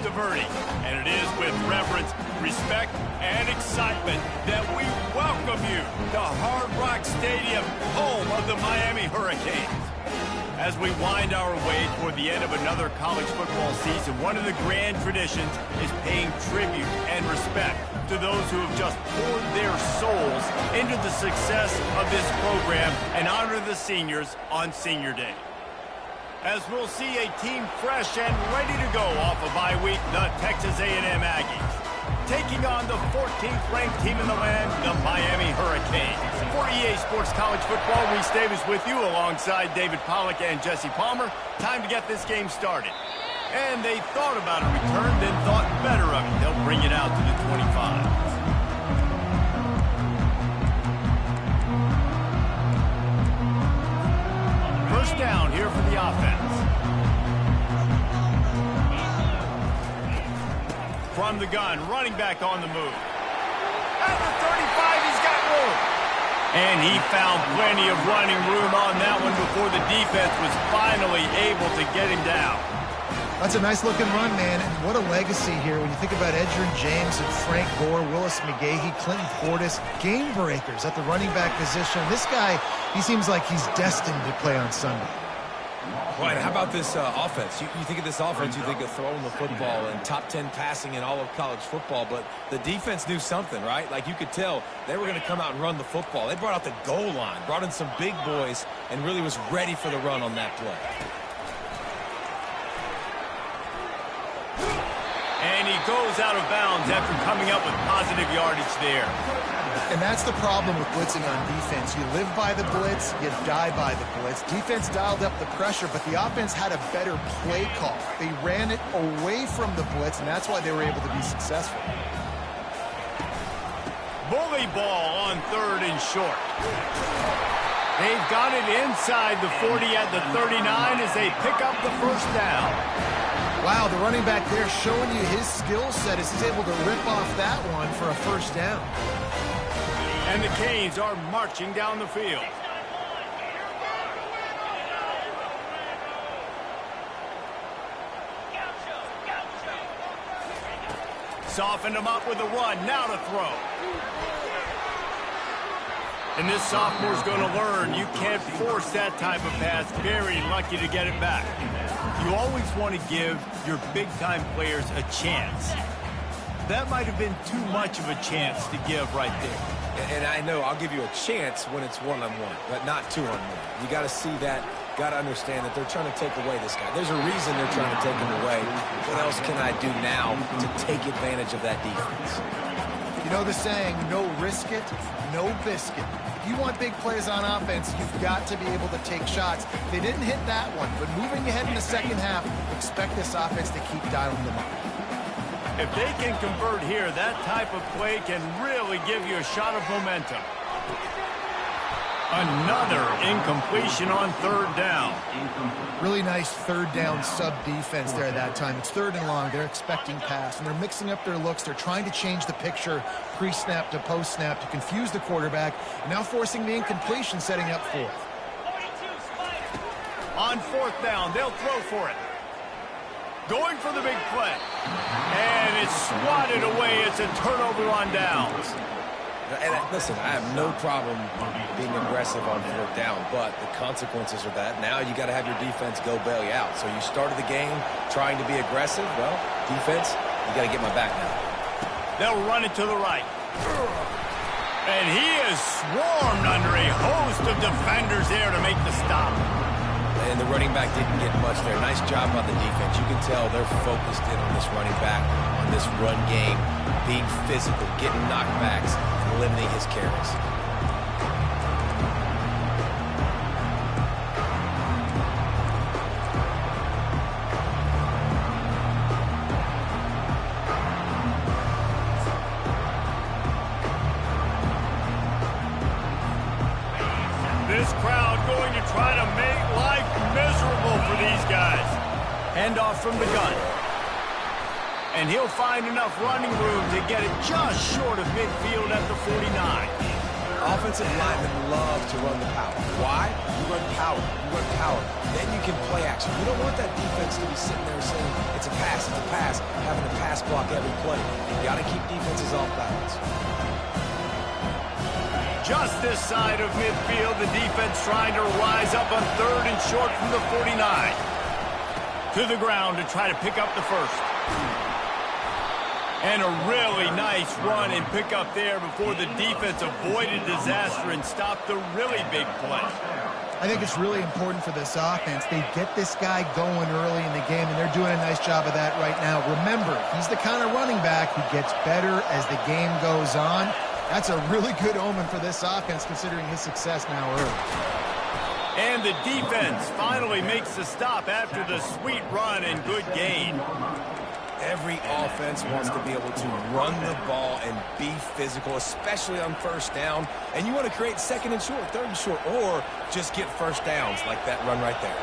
diverting. And it is with reverence, respect, and excitement that we welcome you to Hard Rock Stadium, home of the Miami Hurricanes. As we wind our way toward the end of another college football season, one of the grand traditions is paying tribute and respect to those who have just poured their souls into the success of this program and honor the seniors on Senior Day. As we'll see a team fresh and ready to go off a bye week, the Texas A&M Aggies, taking on the 14th ranked team in the land, the Miami Hurricanes. For EA Sports College Football, Reese Davis with you alongside David Pollack and Jesse Palmer. Time to get this game started. And they thought about a return, then thought better of it. They'll bring it out to the 25. First down here for the offense. From the gun, running back on the move. At the 35, he's got room. And he found plenty of running room on that one before the defense was finally able to get him down. That's a nice-looking run, man. And what a legacy here when you think about Edgerrin James and Frank Gore, Willis McGahee, Clinton Portis, game breakers at the running back position. This guy, he seems like he's destined to play on Sunday. Right, how about this offense? You think of this offense, you think of throwing the football and top 10 passing in all of college football, but the defense knew something, right? Like you could tell they were going to come out and run the football. They brought out the goal line, brought in some big boys, and really was ready for the run on that play. And he goes out of bounds after coming up with positive yardage there. And that's the problem with blitzing on defense. You live by the blitz, you die by the blitz. Defense dialed up the pressure, but the offense had a better play call. They ran it away from the blitz, and that's why they were able to be successful. Bully ball on third and short. They've got it inside the 40 at the 39 as they pick up the first down. Wow, the running back there showing you his skill set as he's able to rip off that one for a first down. And the Canes are marching down the field. Softened him up with a run, now to throw. And this sophomore's going to learn you can't force that type of pass. Very lucky to get it back. You always want to give your big-time players a chance. That might have been too much of a chance to give right there. And I know I'll give you a chance when it's one-on-one, but not two-on-one. You got to see that, got to understand that they're trying to take away this guy. There's a reason they're trying to take him away. What else can I do now to take advantage of that defense? You know the saying, no risk it, no biscuit. If you want big plays on offense, you've got to be able to take shots. They didn't hit that one, but moving ahead in the second half, expect this offense to keep dialing them up. If they can convert here, that type of play can really give you a shot of momentum. Another incompletion on third down. Really nice third down sub-defense there that time. It's third and long. They're expecting pass, and they're mixing up their looks. They're trying to change the picture pre-snap to post-snap to confuse the quarterback, and now forcing the incompletion, setting up fourth. On fourth down, they'll throw for it. Going for the big play. And it's swatted away. It's a turnover on downs. And listen, I have no problem being aggressive on fourth down, but the consequences of that, now you got to have your defense go bail you out. So you started the game trying to be aggressive. Well, defense, you got to get my back now. They'll run it to the right. And he is swarmed under a host of defenders there to make the stop. And the running back didn't get much there. Nice job on the defense. You can tell they're focused in on this running back, on this run game, being physical, getting knockbacks, and limiting his carries. This crowd going to try to make life miserable for these guys. Handoff from the gun. And he'll find enough running room to get it just short of midfield at the 49. Offensive linemen love to run the power. Why? You run power. You run power. Then you can play action. You don't want that defense to be sitting there saying, it's a pass, having clock every play. You got to keep defenses off balance. Just this side of midfield, the defense trying to rise up on 3rd and short from the 49. To the ground to try to pick up the first. And a really nice run and pick up there before the defense avoided disaster and stopped the really big play. I think it's really important for this offense. They get this guy going early in the game, and they're doing a nice job of that right now. Remember, he's the kind of running back who gets better as the game goes on. That's a really good omen for this offense, considering his success now early. And the defense finally makes the stop after the sweet run and good gain. Every offense wants to be able to run the ball and be physical, especially on first down. And you want to create 2nd and short, 3rd and short, or just get first downs like that run right there.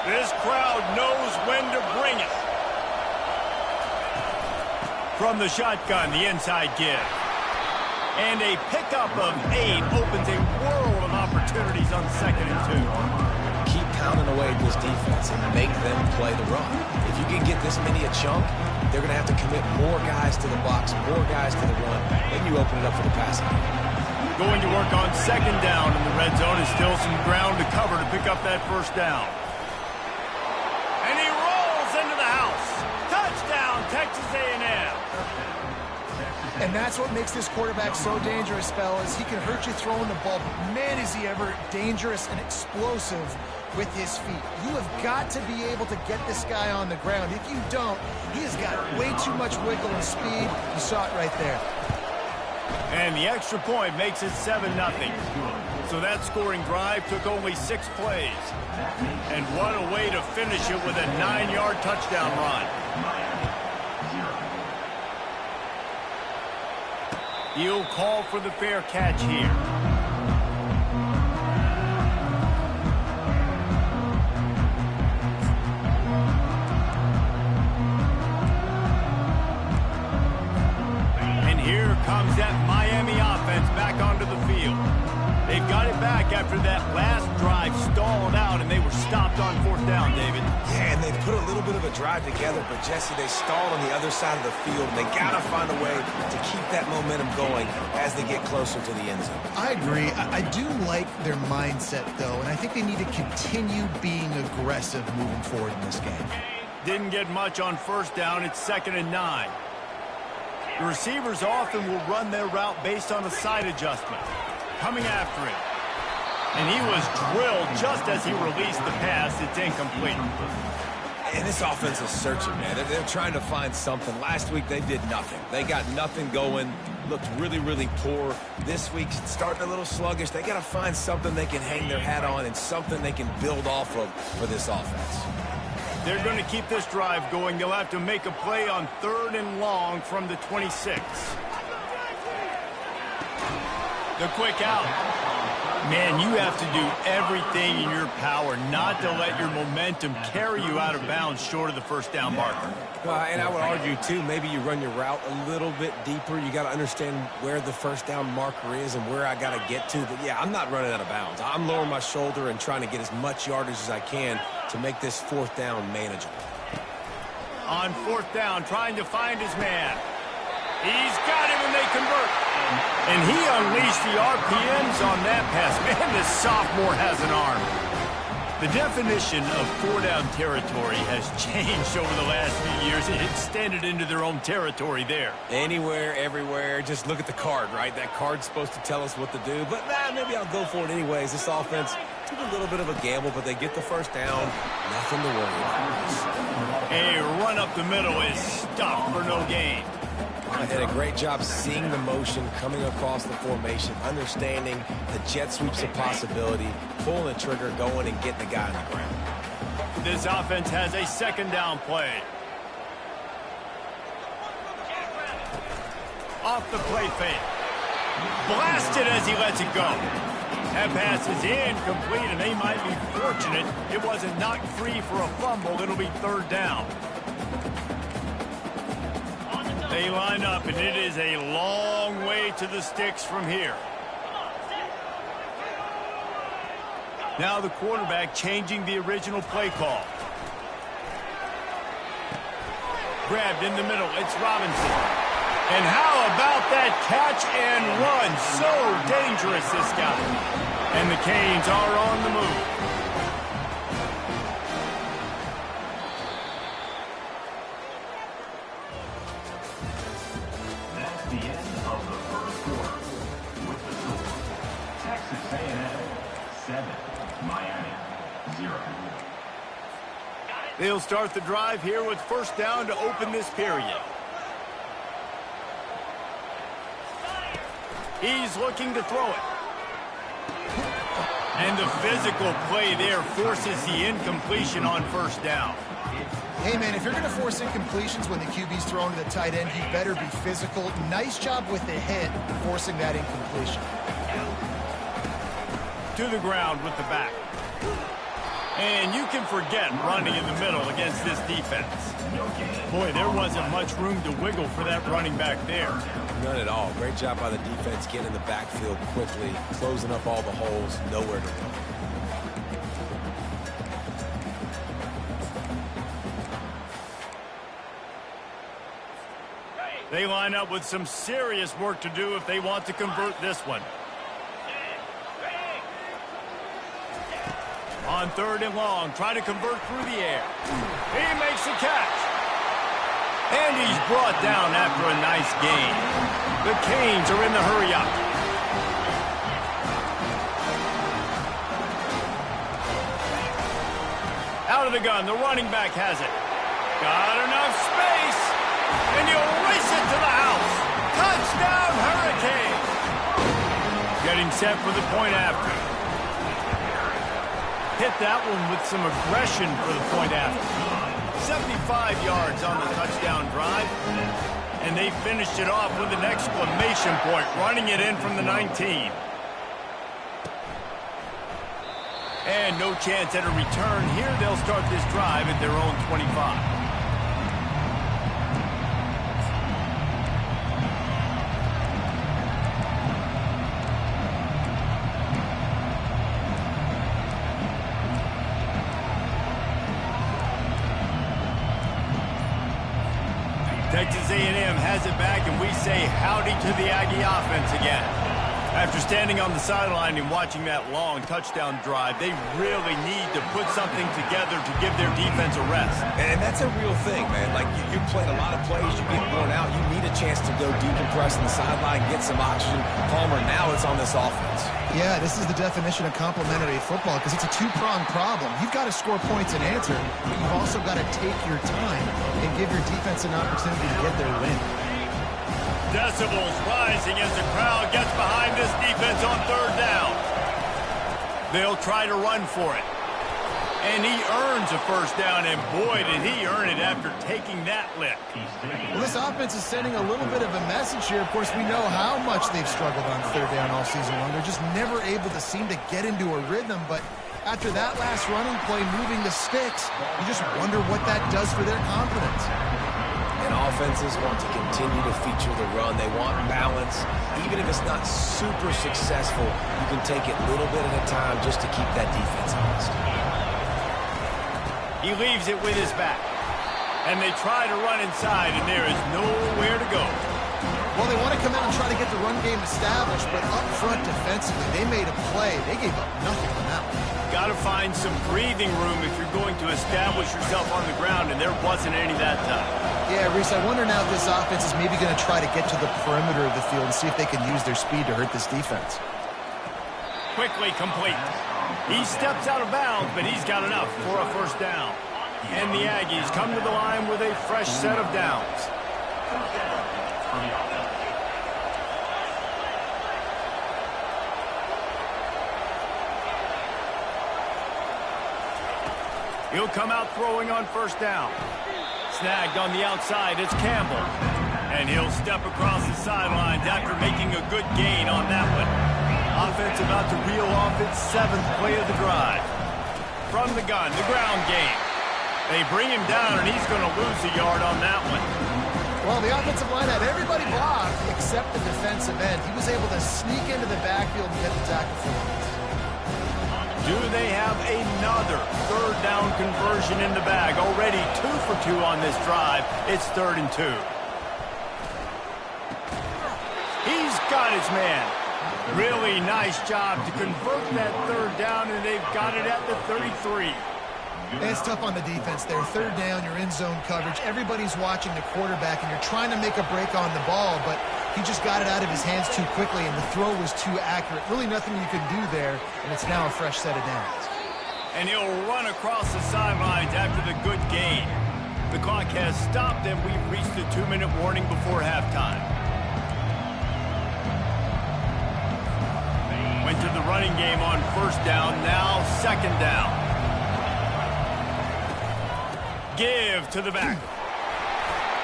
This crowd knows when to bring it. From the shotgun, the inside give. And a pickup of 8 opens a world of opportunities on 2nd and 2. Keep pounding away at this defense and make them play the run. If you can get this many a chunk, they're going to have to commit more guys to the box, more guys to the run. Then you open it up for the passing. Going to work on 2nd down in the red zone, and still some ground to cover to pick up that first down. And he rolls into the house. Touchdown, Texas A&M. And that's what makes this quarterback so dangerous, fellas. He can hurt you throwing the ball, but man, is he ever dangerous and explosive with his feet. You have got to be able to get this guy on the ground. If you don't, he has got way too much wiggle and speed. You saw it right there. And the extra point makes it 7-0. So that scoring drive took only 6 plays. And what a way to finish it with a 9-yard touchdown run. He'll call for the fair catch here. And here comes that Miami offense back onto the field. They've got it back after that last drive stalled out, and they were stopped on 4th down, David. Yeah, and they put a little bit of a drive together, but Jesse, they stalled on the other side of the field, and they got to find a way to keep that momentum going as they get closer to the end zone. I agree. I do like their mindset, though, and I think they need to continue being aggressive moving forward in this game. Didn't get much on 1st down. It's 2nd and 9. The receivers often will run their route based on a side adjustment. Coming after it. And he was drilled just as he released the pass. It's incomplete. And this offense is searching, man. They're trying to find something. Last week, they did nothing. They got nothing going. Looked really, really poor. This week, starting a little sluggish. They got to find something they can hang their hat on and something they can build off of for this offense. They're going to keep this drive going. They'll have to make a play on 3rd and long from the 26. The quick out. Man, you have to do everything in your power not to let your momentum carry you out of bounds short of the 1st down marker. And I would argue, too, maybe you run your route a little bit deeper. You got to understand where the 1st down marker is and where I got to get to. But, yeah, I'm not running out of bounds. I'm lowering my shoulder and trying to get as much yardage as I can to make this 4th down manageable. On 4th down, trying to find his man. He's got him, and they convert. And he unleashed the RPMs on that pass. Man, this sophomore has an arm. The definition of 4-down territory has changed over the last few years. It extended into their own territory there. Anywhere, everywhere. Just look at the card, right? That card's supposed to tell us what to do. But, maybe I'll go for it anyways. This offense took a little bit of a gamble, but they get the 1st down. Nothing to worry about. A run up the middle is stuffed for no gain. Did a great job seeing the motion coming across the formation, understanding the jet sweep's a possibility, pulling the trigger, going and getting the guy on the ground. This offense has a 2nd down play. Off the play fake. Blasted as he lets it go. That pass is incomplete, and they might be fortunate it wasn't knocked free for a fumble. It'll be 3rd down. They line up, and it is a long way to the sticks from here. Now the quarterback changing the original play call. Grabbed in the middle. It's Robinson. And how about that catch and run? So dangerous, this guy. And the Canes are on the move. That's the end of the first quarter. With the score, Texas A&M 7, Miami 0. They'll start the drive here with first down to open this period. He's looking to throw it. And the physical play there forces the incompletion on first down. Hey, man, if you're going to force incompletions when the QB's throwing to the tight end, you better be physical. Nice job with the hit, forcing that incompletion. To the ground with the back. And you can forget running in the middle against this defense. Boy, there wasn't much room to wiggle for that running back there. None at all. Great job by the defense getting in the backfield quickly, closing up all the holes, nowhere to go. They line up with some serious work to do if they want to convert this one. On third and long, try to convert through the air. He makes the catch. And he's brought down after a nice gain. The Canes are in the hurry-up. Out of the gun, the running back has it. Got enough space. And you'll race it to the house. Touchdown, Hurricanes. Getting set for the point after. Hit that one with some aggression for the point after. 75 yards on the touchdown drive. And they finished it off with an exclamation point, running it in from the 19. And no chance at a return here. They'll start this drive at their own 25. Texas A&M has it back, and we say howdy to the Aggie offense again. After standing on the sideline and watching that long touchdown drive, they really need to put something together to give their defense a rest. And that's a real thing, man. Like, you played a lot of plays, you get worn out, you need a chance to go decompress on the sideline, get some oxygen. Palmer, now it's on this offense. Yeah, this is the definition of complementary football because it's a two-pronged problem. You've got to score points and answer, but you've also got to take your time and give your defense an opportunity to get their win. Decibels rising as the crowd gets behind this defense on third down. They'll try to run for it. And he earns a first down, and boy, did he earn it after taking that lick. Well, this offense is sending a little bit of a message here. Of course, we know how much they've struggled on third down all season long. They're just never able to seem to get into a rhythm, but after that last running play, moving the sticks, you just wonder what that does for their confidence. And offenses want to continue to feature the run. They want balance. Even if it's not super successful, you can take it little bit at a time just to keep that defense honest. He leaves it with his back. And they try to run inside, and there is nowhere to go. Well, they want to come out and try to get the run game established, but up front defensively, they made a play. They gave up nothing on that one. Got to find some breathing room if you're going to establish yourself on the ground, and there wasn't any that time. Yeah, Reese, I wonder now if this offense is maybe going to try to get to the perimeter of the field and see if they can use their speed to hurt this defense. Quickly complete. He steps out of bounds, but he's got enough for a first down. And the Aggies come to the line with a fresh set of downs. He'll come out throwing on first down. Snagged on the outside, it's Campbell. And he'll step across the sidelines after making a good gain on that one. Offense about to reel off its 7th play of the drive. From the gun, the ground game. They bring him down, and he's going to lose a yard on that one. Well, the offensive line had everybody blocked except the defensive end. He was able to sneak into the backfield and get the tackle for him. Do they have another third down conversion in the bag? Already 2 for 2 on this drive. It's 3rd and 2. He's got his man. Really nice job to convert that third down, and they've got it at the 33. It's tough on the defense there. 3rd down, you're in zone coverage. Everybody's watching the quarterback, and you're trying to make a break on the ball, but he just got it out of his hands too quickly, and the throw was too accurate. Really nothing you can do there, and it's now a fresh set of downs. And he'll run across the sidelines after the good gain. The clock has stopped, and we've reached the 2-minute warning before halftime. Went to the running game on 1st down, now 2nd down. Give to the back.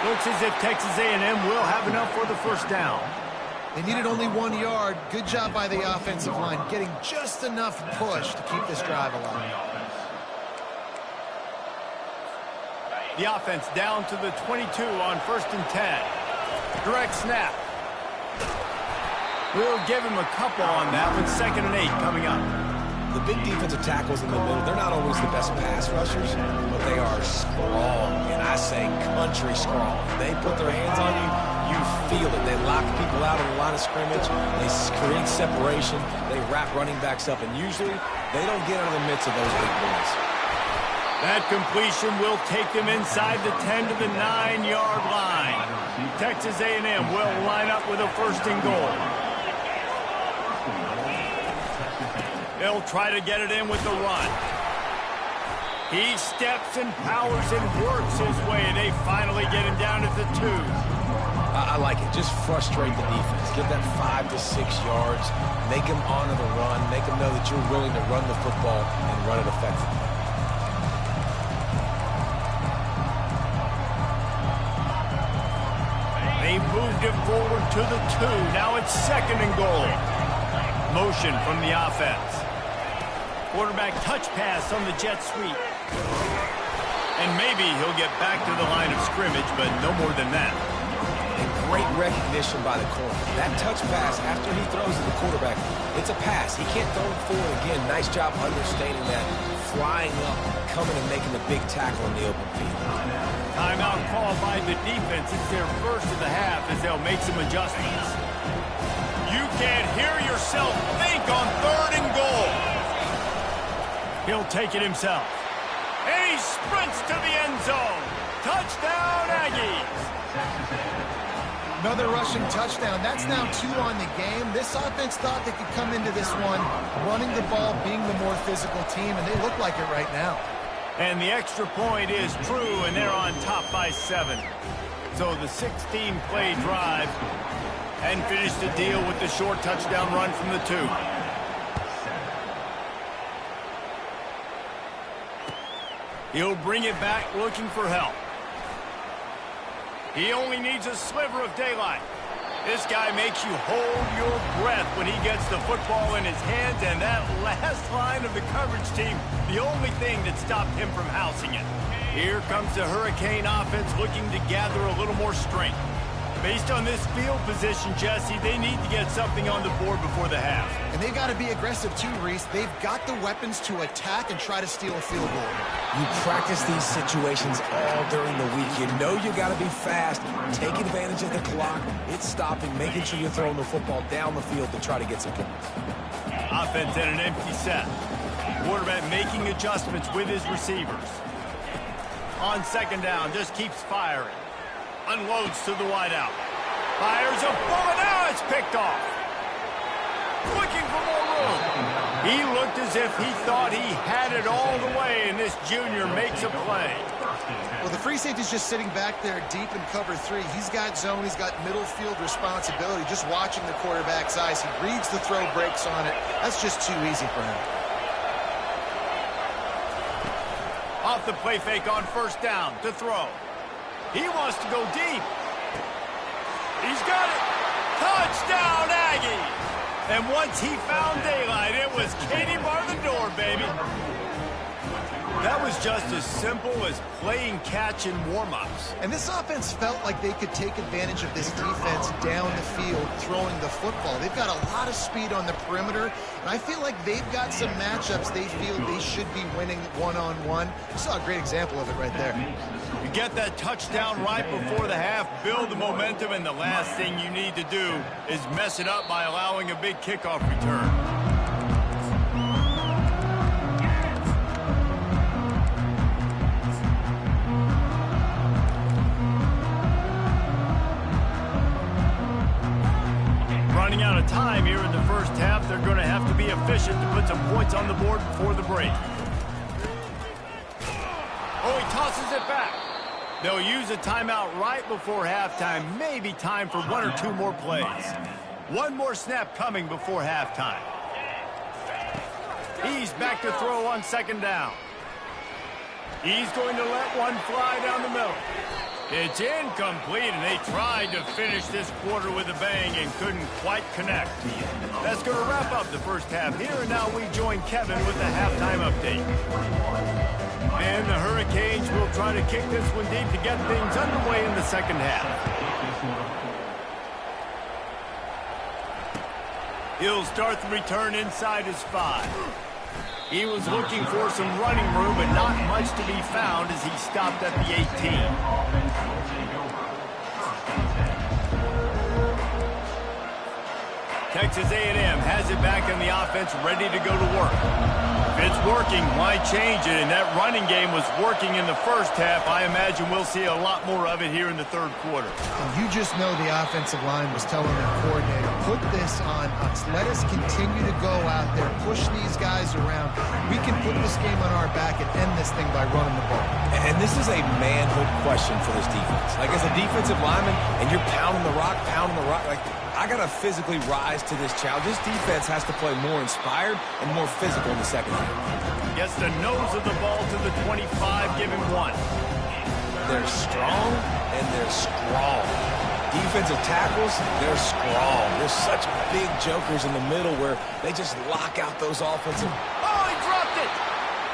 Looks as if Texas A&M will have enough for the 1st down. They needed only 1 yard. Good job by the offensive line, getting just enough push to keep this drive alive. The offense down to the 22 on 1st and 10. Direct snap. We'll give him a couple on that with 2nd and 8 coming up. The big defensive tackles in the middle, they're not always the best pass rushers, but they are strong, and I say country strong. They put their hands on you, you feel it. They lock people out on the line of scrimmage. They create separation. They wrap running backs up, and usually they don't get out of the midst of those big boys. That completion will take them inside the 10 to the 9-yard line. Texas A&M will line up with a 1st and goal. They'll try to get it in with the run. He steps and powers and works his way, and they finally get him down at the 2. I like it. Just frustrate the defense. Get that 5 to 6 yards. Make them honor the run. Make them know that you're willing to run the football and run it effectively. They moved it forward to the 2. Now it's 2nd and goal. Motion from the offense. Quarterback touch pass on the jet sweep. And maybe he'll get back to the line of scrimmage, but no more than that. And great recognition by the corner. That touch pass after he throws to the quarterback, it's a pass. He can't throw it forward again. Nice job understanding that. Flying up, coming and making the big tackle in the open field. Timeout called by the defense. It's their first of the half as they'll make some adjustments. You can't hear yourself think on 3rd and goal. He'll take it himself. And he sprints to the end zone. Touchdown, Aggies. Another rushing touchdown. That's now 2 on the game. This offense thought they could come into this one running the ball, being the more physical team, and they look like it right now. And the extra point is true, and they're on top by 7. So the 16-play drive and finish the deal with the short touchdown run from the 2. He'll bring it back looking for help. He only needs a sliver of daylight. This guy makes you hold your breath when he gets the football in his hands, and that last line of the coverage team, the only thing that stopped him from housing it. Here comes the Hurricane offense looking to gather a little more strength. Based on this field position, Jesse, they need to get something on the board before the half. And they've got to be aggressive too, Reese. They've got the weapons to attack and try to steal a field goal. You practice these situations all during the week. You know you got to be fast, take advantage of the clock. It's stopping, making sure you're throwing the football down the field to try to get some points. Offense at an empty set. Quarterback making adjustments with his receivers. On 2nd down, just keeps firing. Unloads to the wideout. Fires a bullet. Now it's picked off. Looking for more room. He looked as if he thought he had it all the way, and this junior makes a play. Well, the free safety's just sitting back there deep in cover 3. He's got zone. He's got middle field responsibility. Just watching the quarterback's eyes. He reads the throw, breaks on it. That's just too easy for him. Off the play fake on 1st down to throw. He wants to go deep. He's got it. Touchdown, Aggies. And once he found daylight, it was Katie bar the door, baby. That was just as simple as playing catch in warm-ups. And this offense felt like they could take advantage of this defense down the field throwing the football. They've got a lot of speed on the perimeter, and I feel like they've got some matchups they feel they should be winning one-on-one. You saw a great example of it right there. You get that touchdown right before the half, build the momentum, and the last thing you need to do is mess it up by allowing a big kickoff return. Running out of time here in the first half, they're going to have to be efficient to put some points on the board before the break. Oh, he tosses it back. They'll use a timeout right before halftime. Maybe time for one or two more plays. One more snap coming before halftime. He's back to throw on second down. He's going to let one fly down the middle. It's incomplete, and they tried to finish this quarter with a bang and couldn't quite connect. That's going to wrap up the first half here, and now we join Kevin with the halftime update. And the Hurricanes will try to kick this one deep to get things underway in the second half. He'll start the return inside his 5. He was looking for some running room, but not much to be found as he stopped at the 18. Texas A&M has it back in the offense, ready to go to work. If it's working, why change it? And that running game was working in the first half. I imagine we'll see a lot more of it here in the third quarter. And you just know the offensive line was telling their coordinator, put this on us. Let us continue to go out there, push these guys around. We can put this game on our back and end this thing by running the ball. And this is a manhood question for this defense. Like, as a defensive lineman, and you're pounding the rock, like, I got to physically rise to this challenge. This defense has to play more inspired and more physical in the second half. Gets the nose of the ball to the 25, give him 1. They're strong, and they're strong. Defensive tackles, they're strong. There's such big jokers in the middle where they just lock out those offensive. Oh, he dropped it!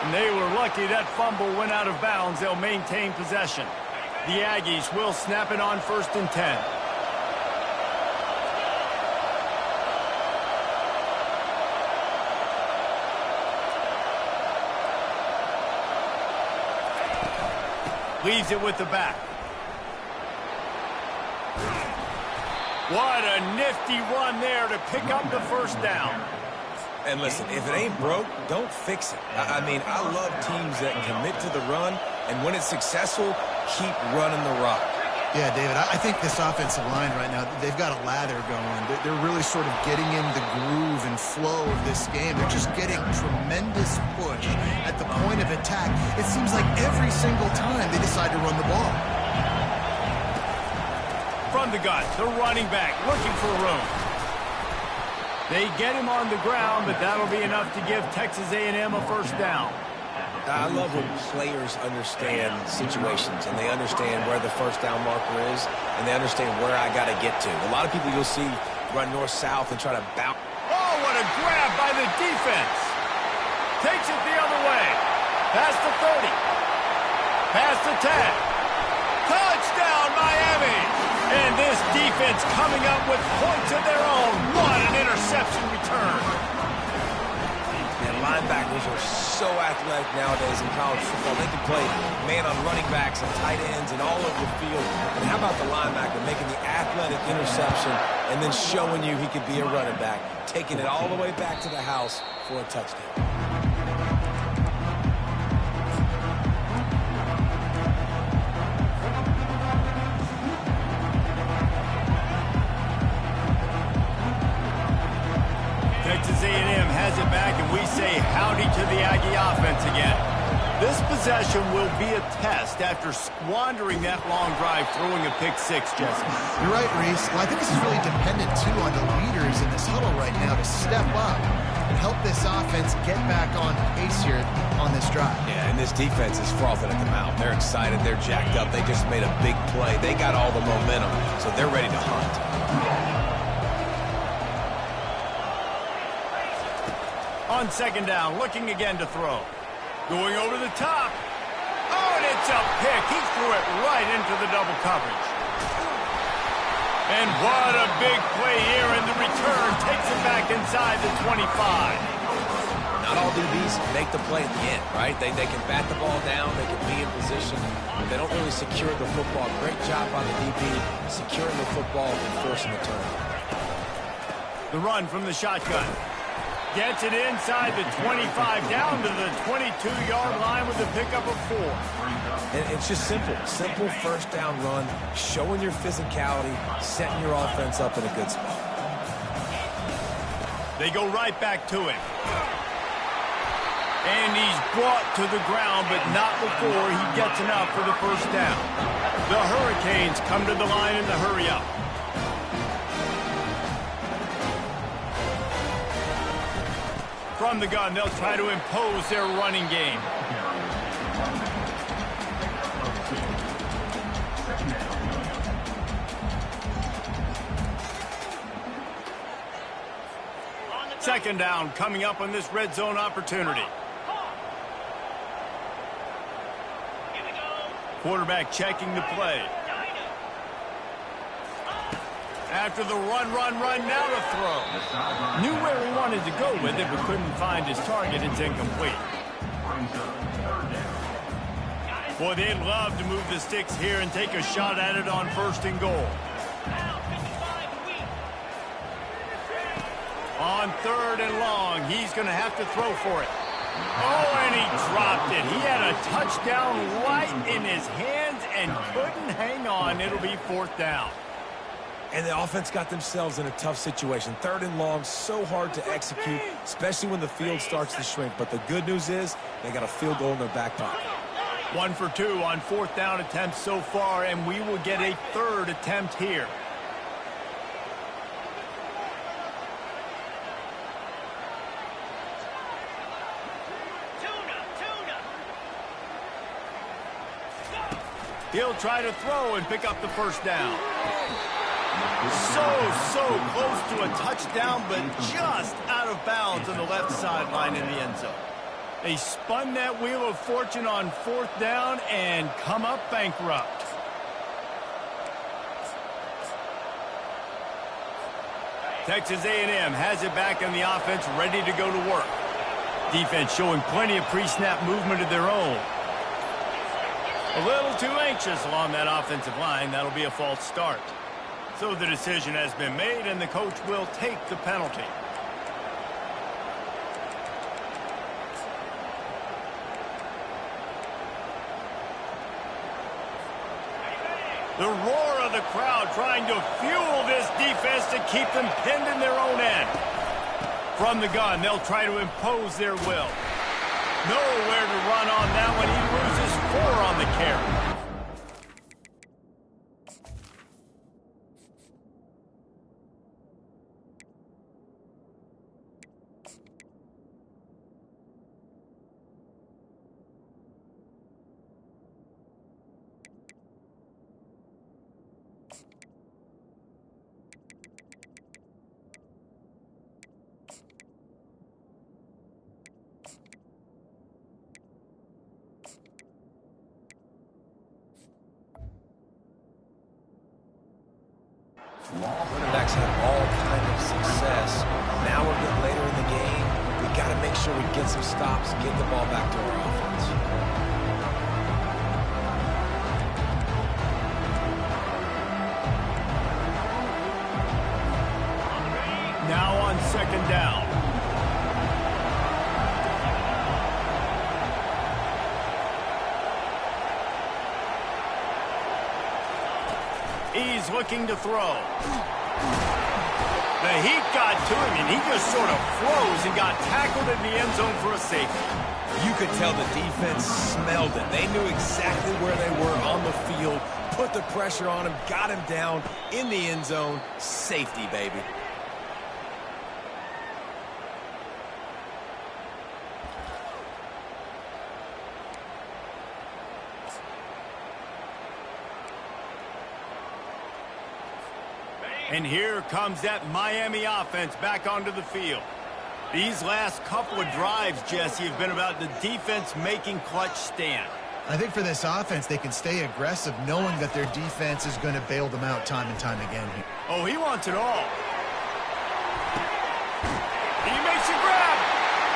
And they were lucky that fumble went out of bounds. They'll maintain possession. The Aggies will snap it on 1st and 10. Leaves it with the back. What a nifty run there to pick up the first down. And listen, if it ain't broke, don't fix it. I mean, I love teams that commit to the run, and when it's successful, keep running the rock. Yeah, David, I think this offensive line right now, they've got a lather going. They're really sort of getting in the groove and flow of this game. They're just getting tremendous push at the point of attack. It seems like every single time they decide to run the ball. From the gun, the running back looking for room. They get him on the ground, but that'll be enough to give Texas A&M a first down. I love when players understand situations and they understand where the first down marker is and they understand where I got to get to. A lot of people you'll see run north-south and try to bounce. Oh, what a grab by the defense. Takes it the other way. Past the 30. Past the 10. Touchdown, Miami. And this defense coming up with points of their own. What an interception return. Linebackers are so athletic nowadays in college football. They can play man on running backs and tight ends and all over the field. And how about the linebacker making the athletic interception and then showing you he could be a running back, taking it all the way back to the house for a touchdown. Texas A&M has it back, and we say howdy to the Aggie offense again. This possession will be a test after squandering that long drive, throwing a pick 6, Jesse. You're right, Reese. Well, I think this is really dependent, too, on the leaders in this huddle right now to step up and help this offense get back on pace here on this drive. Yeah, and this defense is frothing at the mouth. They're excited. They're jacked up. They just made a big play. They got all the momentum, so they're ready to hunt. On second down, looking again to throw. Going over the top. Oh, and it's a pick. He threw it right into the double coverage. And what a big play here, and the return takes it back inside the 25. Not all DBs make the play at the end, right? They can bat the ball down, they can be in position, but they don't really secure the football. Great job by the DB securing the football and forcing the turnover. The run from the shotgun. Gets it inside the 25, down to the 22-yard line with a pickup of 4. And it's just simple. Simple first down run, showing your physicality, setting your offense up in a good spot. They go right back to him. And he's brought to the ground, but not before he gets enough for the first down. The Hurricanes come to the line in the hurry-up. From the gun, they'll try to impose their running game. Second down coming up on this red zone opportunity. Quarterback checking the play. After the run, now the throw. Knew where he wanted to go with it, but couldn't find his target. It's incomplete. Boy, they'd love to move the sticks here and take a shot at it on 1st and goal. On 3rd and long, he's going to have to throw for it. Oh, and he dropped it. He had a touchdown right in his hands and couldn't hang on. It'll be 4th down. And the offense got themselves in a tough situation. 3rd and long, so hard to execute, especially when the field starts to shrink. But the good news is they got a field goal in their back pocket. 1 for 2 on 4th down attempts so far, and we will get a 3rd attempt here. He'll try to throw and pick up the first down. So close to a touchdown, but just out of bounds on the left sideline in the end zone. They spun that wheel of fortune on 4th down and come up bankrupt. Texas A&M has it back in the offense, ready to go to work. Defense showing plenty of pre-snap movement of their own. A little too anxious along that offensive line. That'll be a false start. So the decision has been made, and the coach will take the penalty. The roar of the crowd trying to fuel this defense to keep them pinned in their own end. From the gun, they'll try to impose their will. Nowhere to run on that one. He loses 4 on the carry. Running backs have all kind of success. Now we're getting later in the game. We got to make sure we get some stops, get the ball back to our offense. Now on 2nd down. He's looking to throw. The heat got to him, and he just sort of froze and got tackled in the end zone for a safety. You could tell the defense smelled it. They knew exactly where they were on the field, put the pressure on him, got him down in the end zone. Safety, baby. And here comes that Miami offense back onto the field. These last couple of drives, Jesse, have been about the defense making clutch stand. I think for this offense, they can stay aggressive knowing that their defense is going to bail them out time and time again. Oh, he wants it all. He makes a grab.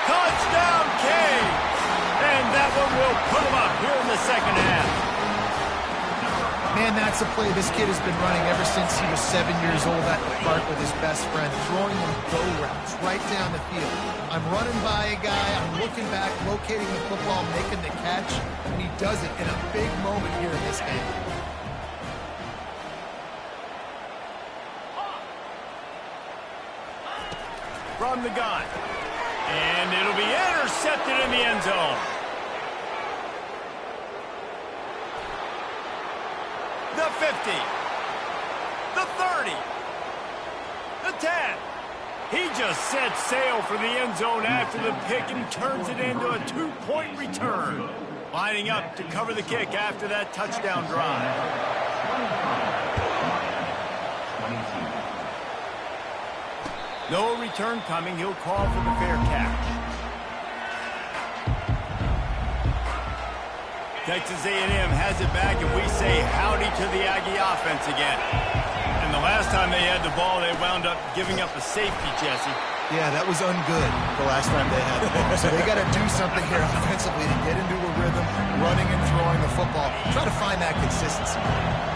Touchdown, Kane. And that one will put him up here in the second half. Man, that's a play this kid has been running ever since he was 7 years old at the park with his best friend, throwing them go routes right down the field. I'm running by a guy, I'm looking back, locating the football, making the catch, and he does it in a big moment here in this game. From the gun. And it'll be intercepted in the end zone. The 50, the 30, the 10. He just set sail for the end zone after the pick and turns it into a 2-point return. Lining up to cover the kick after that touchdown drive. No return coming. He'll call for the fair catch. Texas A&M has it back, and we say howdy to the Aggie offense again. And the last time they had the ball, they wound up giving up a safety, Jesse. Yeah, that was ungood the last time they had the ball. So they got to do something here offensively to get into a rhythm, running and throwing the football. Try to find that consistency.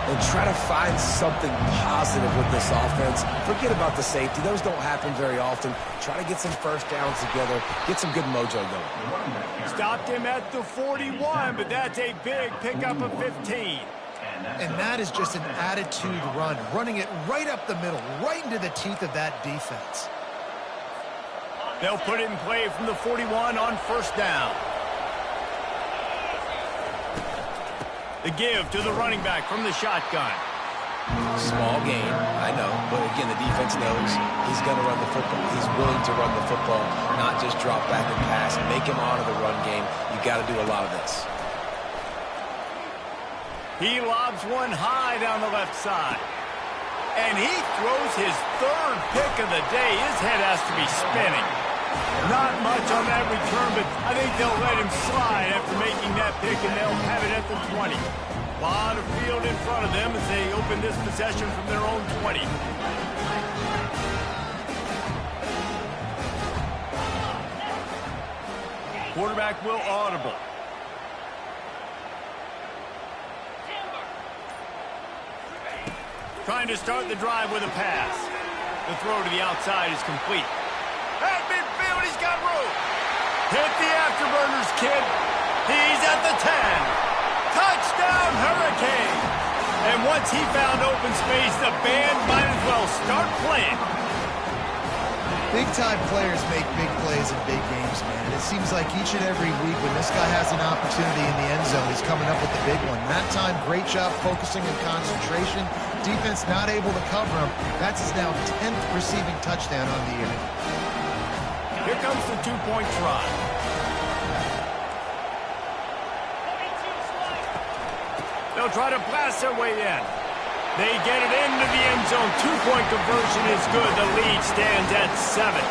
And try to find something positive with this offense. Forget about the safety. Those don't happen very often. Try to get some first downs together. Get some good mojo going. Stopped him at the 41, but that's a big pickup of 15. And that is just an attitude run, running it right up the middle, right into the teeth of that defense. They'll put it in play from the 41 on first down. The give to the running back from the shotgun. Small gain, I know, but again, the defense knows he's going to run the football. He's willing to run the football, not just drop back and pass, make him honor the run game. You got to do a lot of this. He lobs one high down the left side. And he throws his third pick of the day. His head has to be spinning. Not much on that return, but I think they'll let him slide after making that pick, and they'll have it at the 20. A lot of field in front of them as they open this possession from their own 20. Quarterback will audible. Trying to start the drive with a pass. The throw to the outside is complete. At midfield, he's got room. Hit the afterburners, kid. He's at the 10. Touchdown, Hurricane. And once he found open space, the band might as well start playing. Big-time players make big plays in big games, man. And it seems like each and every week when this guy has an opportunity in the end zone, he's coming up with the big one. That time, great job focusing and concentration. Defense not able to cover him. That's his now 10th receiving touchdown on the year. Here comes the two-point try. They'll try to blast their way in. They get it into the end zone. Two-point conversion is good. The lead stands at 7.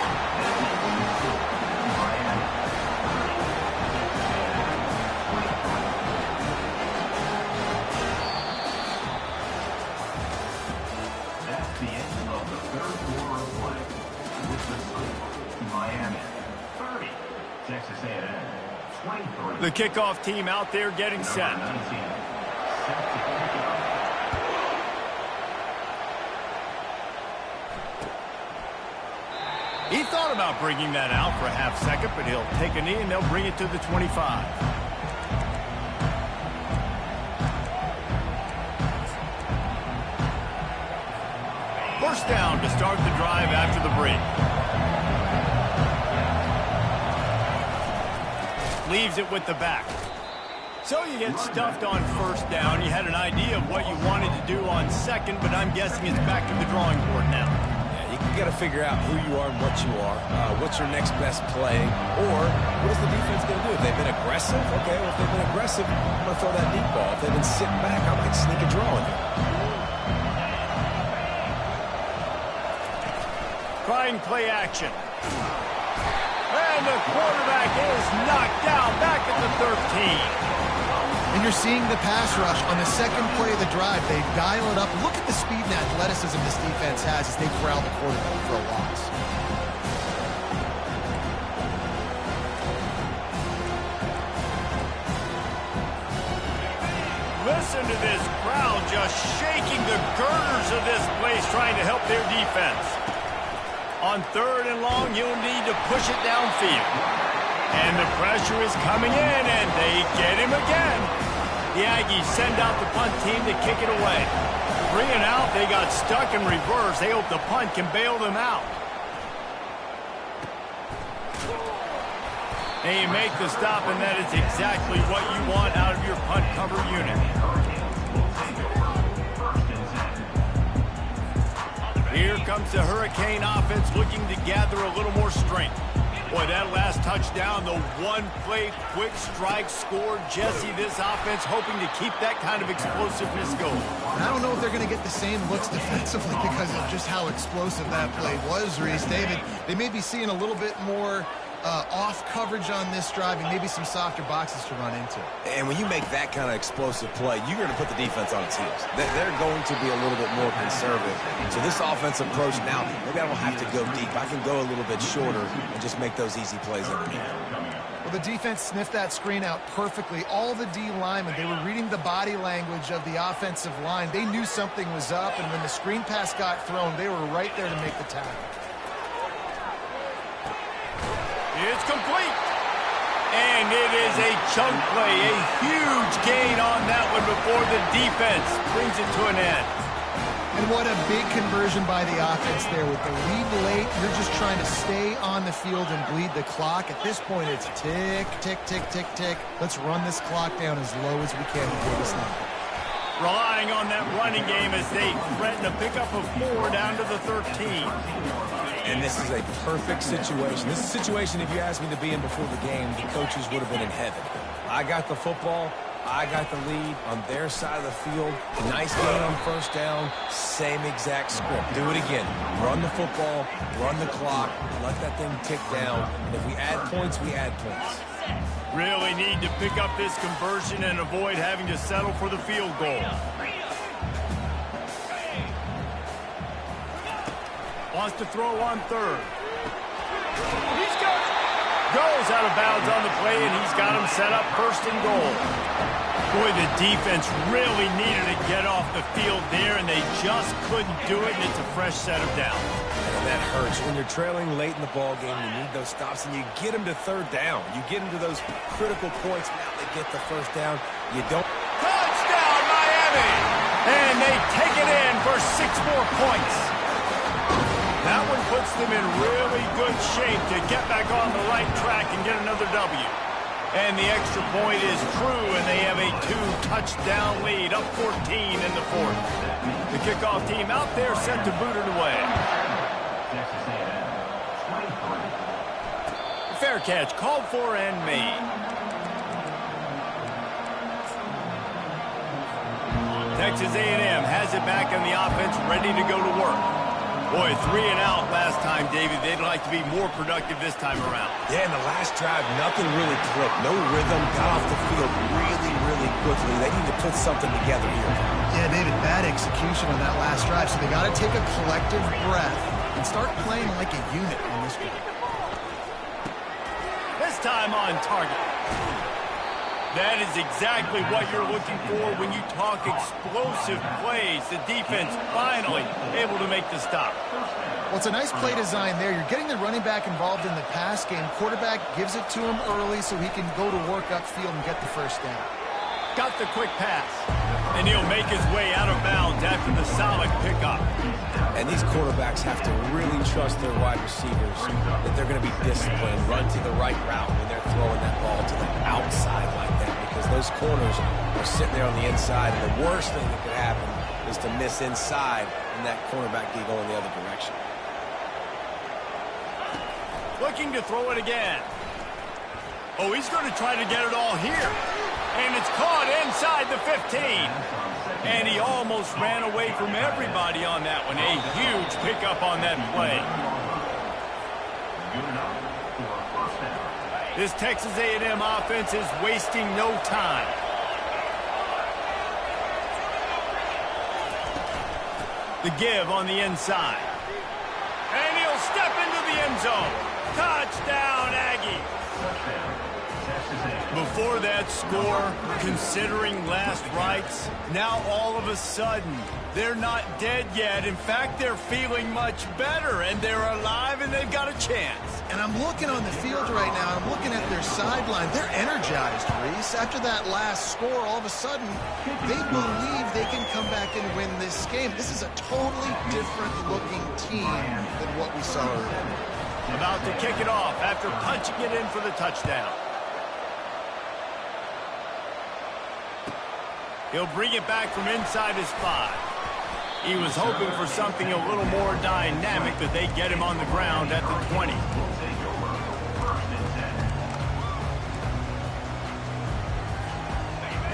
That's the end of the third quarter of play. With the score, Miami 30, Texas A&M 23. The kickoff team out there getting set. He thought about bringing that out for a half second, but he'll take a knee and they'll bring it to the 25. First down to start the drive after the break. Leaves it with the back. So you get stuffed on first down. You had an idea of what you wanted to do on second, but I'm guessing it's back to the drawing board now. You got to figure out who you are and what you are. What's your next best play? Or what is the defense going to do? If they've been aggressive, okay, well, if they've been aggressive, I'm going to throw that deep ball. If they've been sitting back, I might sneak a draw in here. Trying play action. And the quarterback is knocked down back at the 13. And you're seeing the pass rush on the second play of the drive. They dial it up. Look at the speed and athleticism this defense has as they corral the quarterback for a loss. Listen to this crowd just shaking the girders of this place trying to help their defense. On 3rd and long, you'll need to push it downfield. And the pressure is coming in, and they get him again. The Aggies send out the punt team to kick it away. 3 and out, they got stuck in reverse. They hope the punt can bail them out. And you make the stop, and that is exactly what you want out of your punt cover unit. Here comes the Hurricane offense looking to gather a little more strength. Boy, that last touchdown, the one-play quick strike score. Jesse, this offense hoping to keep that kind of explosiveness going. And I don't know if they're going to get the same looks defensively because of just how explosive that play was, Reese. David, they may be seeing a little bit more off coverage on this drive and maybe some softer boxes to run into. And when you make that kind of explosive play, you're going to put the defense on its heels. They're going to be a little bit more conservative. So this offensive approach now, maybe I don't have to go deep. I can go a little bit shorter and just make those easy plays underneath. Well, the defense sniffed that screen out perfectly. All the D linemen, they were reading the body language of the offensive line. They knew something was up, and when the screen pass got thrown, they were right there to make the tackle. It's complete. And it is a chunk play, a huge gain on that one before the defense brings it to an end. And what a big conversion by the offense there. With the lead late, you're just trying to stay on the field and bleed the clock. At this point, it's tick, tick, tick, tick, tick. Let's run this clock down as low as we can before the snap. Relying on that running game as they threaten a pickup of 4 down to the 13. And this is a perfect situation. This is a situation, if you asked me to be in before the game, the coaches would have been in heaven. I got the football. I got the lead on their side of the field. Nice gain on 1st down. Same exact script. Do it again. Run the football. Run the clock. Let that thing tick down. And if we add points, we add points. Really need to pick up this conversion and avoid having to settle for the field goal. Wants to throw on 3rd. He's got it. Goes out of bounds on the play, and he's got him set up 1st and goal. Boy, the defense really needed to get off the field there, and they just couldn't do it, and it's a fresh set of downs. And that hurts. When you're trailing late in the ball game, you need those stops, and you get them to 3rd down. You get them to those critical points. Now they get the 1st down. You don't. Touchdown, Miami! And they take it in for 6 more points. That one puts them in really good shape to get back on the right track and get another W. And the extra point is true, and they have a 2-touchdown lead, up 14 in the 4th. The kickoff team out there set to boot it away. Fair catch called for and made. Texas A&M has it back in the offense, ready to go to work. Boy, 3 and out last time, David. They'd like to be more productive this time around. Yeah, in the last drive, nothing really clicked. No rhythm, got off the field really, really quickly. They need to put something together here. Yeah, David, bad execution on that last drive, so they got to take a collective breath and start playing like a unit on this one. This time on target. That is exactly what you're looking for when you talk explosive plays. The defense finally able to make the stop. Well, it's a nice play design there. You're getting the running back involved in the pass game. Quarterback gives it to him early so he can go to work upfield and get the 1st down. Got the quick pass. And he'll make his way out of bounds after the solid pickup. And these quarterbacks have to really trust their wide receivers that they're going to be disciplined, run to the right route when they're throwing that ball to the outside like that, because those corners are sitting there on the inside, and the worst thing that could happen is to miss inside and that cornerback be going the other direction. Looking to throw it again. Oh, he's going to try to get it all here. And it's caught inside the 15. And he almost ran away from everybody on that one. A huge pickup on that play. Good enough for 1st down. This Texas A&M offense is wasting no time. The give on the inside. And he'll step into the end zone. Touchdown, Aggie. Before that score, considering last rites, now all of a sudden, they're not dead yet. In fact, they're feeling much better, and they're alive, and they've got a chance. And I'm looking on the field right now. I'm looking at their sideline. They're energized, Reese. After that last score, all of a sudden, they believe they can come back and win this game. This is a totally different-looking team than what we saw earlier. About to kick it off after punching it in for the touchdown. He'll bring it back from inside his 5. He was hoping for something a little more dynamic, but they get him on the ground at the 20.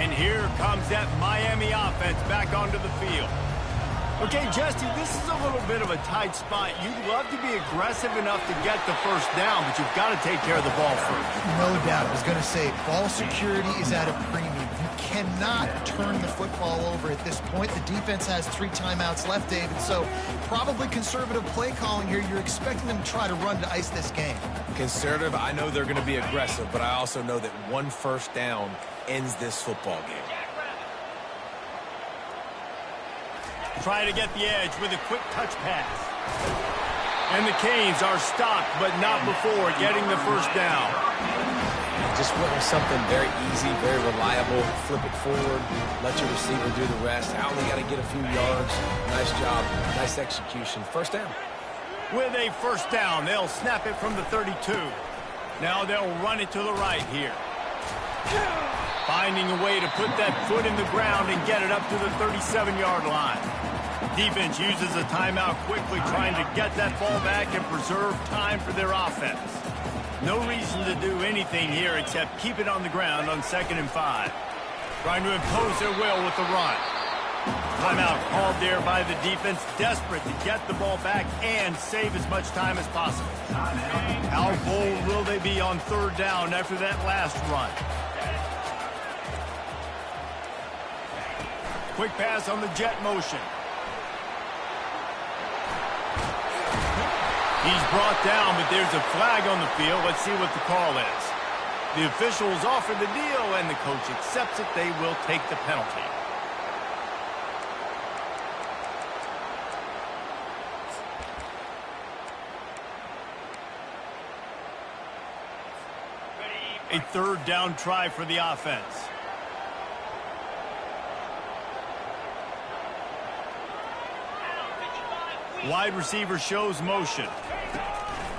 And here comes that Miami offense back onto the field. Okay, Jesse, this is a little bit of a tight spot. You'd love to be aggressive enough to get the first down, but you've got to take care of the ball first. No doubt. I was going to say, ball security is at a premium. You cannot turn the football over at this point. The defense has 3 timeouts left, David, so probably conservative play calling here. You're expecting them to try to run to ice this game. Conservative, I know they're going to be aggressive, but I also know that one first down ends this football game. Try to get the edge with a quick touch pass. And the Canes are stopped, but not before getting the first down. Just went with something very easy, very reliable. Flip it forward, let your receiver do the rest. I only got to get a few yards. Nice job, nice execution. First down. With a first down, they'll snap it from the 32. Now they'll run it to the right here. Finding a way to put that foot in the ground and get it up to the 37-yard line. Defense uses a timeout quickly, trying to get that ball back and preserve time for their offense. No reason to do anything here except keep it on the ground on 2nd and 5. Trying to impose their will with the run. Timeout called there by the defense, desperate to get the ball back and save as much time as possible. How bold will they be on 3rd down after that last run? Quick pass on the jet motion. He's brought down, but there's a flag on the field. Let's see what the call is. The officials offer the deal, and the coach accepts it. They will take the penalty. A 3rd down try for the offense. Wide receiver shows motion.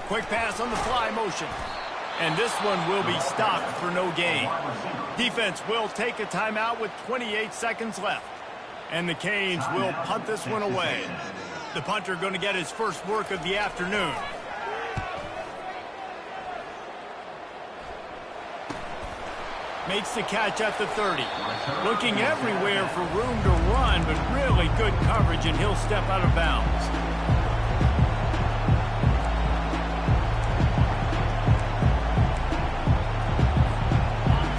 Quick pass on the fly motion. And this one will be stopped for no gain. Defense will take a timeout with 28 seconds left. And the Canes will punt this one away. The punter going to get his first work of the afternoon. Makes the catch at the 30. Looking everywhere for room to run, but really good coverage, and he'll step out of bounds.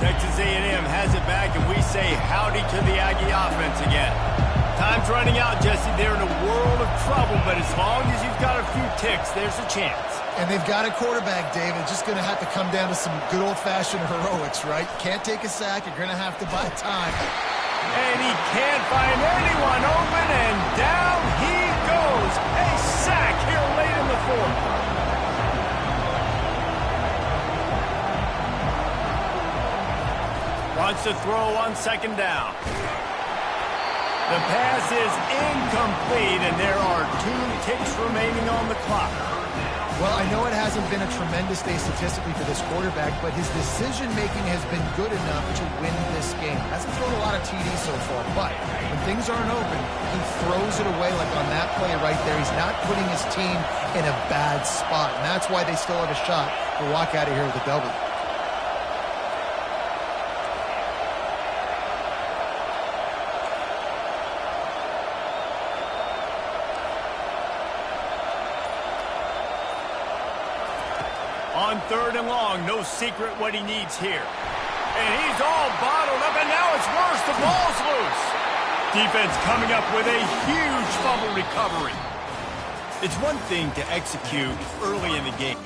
Texas A&M has it back, and we say howdy to the Aggie offense again. Time's running out, Jesse. They're in a world of trouble, but as long as you've got a few ticks, there's a chance. And they've got a quarterback, David. Just going to have to come down to some good old-fashioned heroics, right? Can't take a sack. You're going to have to buy time. And he can't find anyone open, and down he goes. A sack here late in the 4th. Wants to throw on 2nd down. The pass is incomplete, and there are 2 ticks remaining on the clock. Well, I know it hasn't been a tremendous day statistically for this quarterback, but his decision-making has been good enough to win this game. Hasn't thrown a lot of TDs so far, but when things aren't open, he throws it away like on that play right there. He's not putting his team in a bad spot, and that's why they still have a shot to walk out of here with a W. On 3rd and long, no secret what he needs here. And he's all bottled up, and now it's worse. The ball's loose. Defense coming up with a huge fumble recovery. It's one thing to execute early in the game,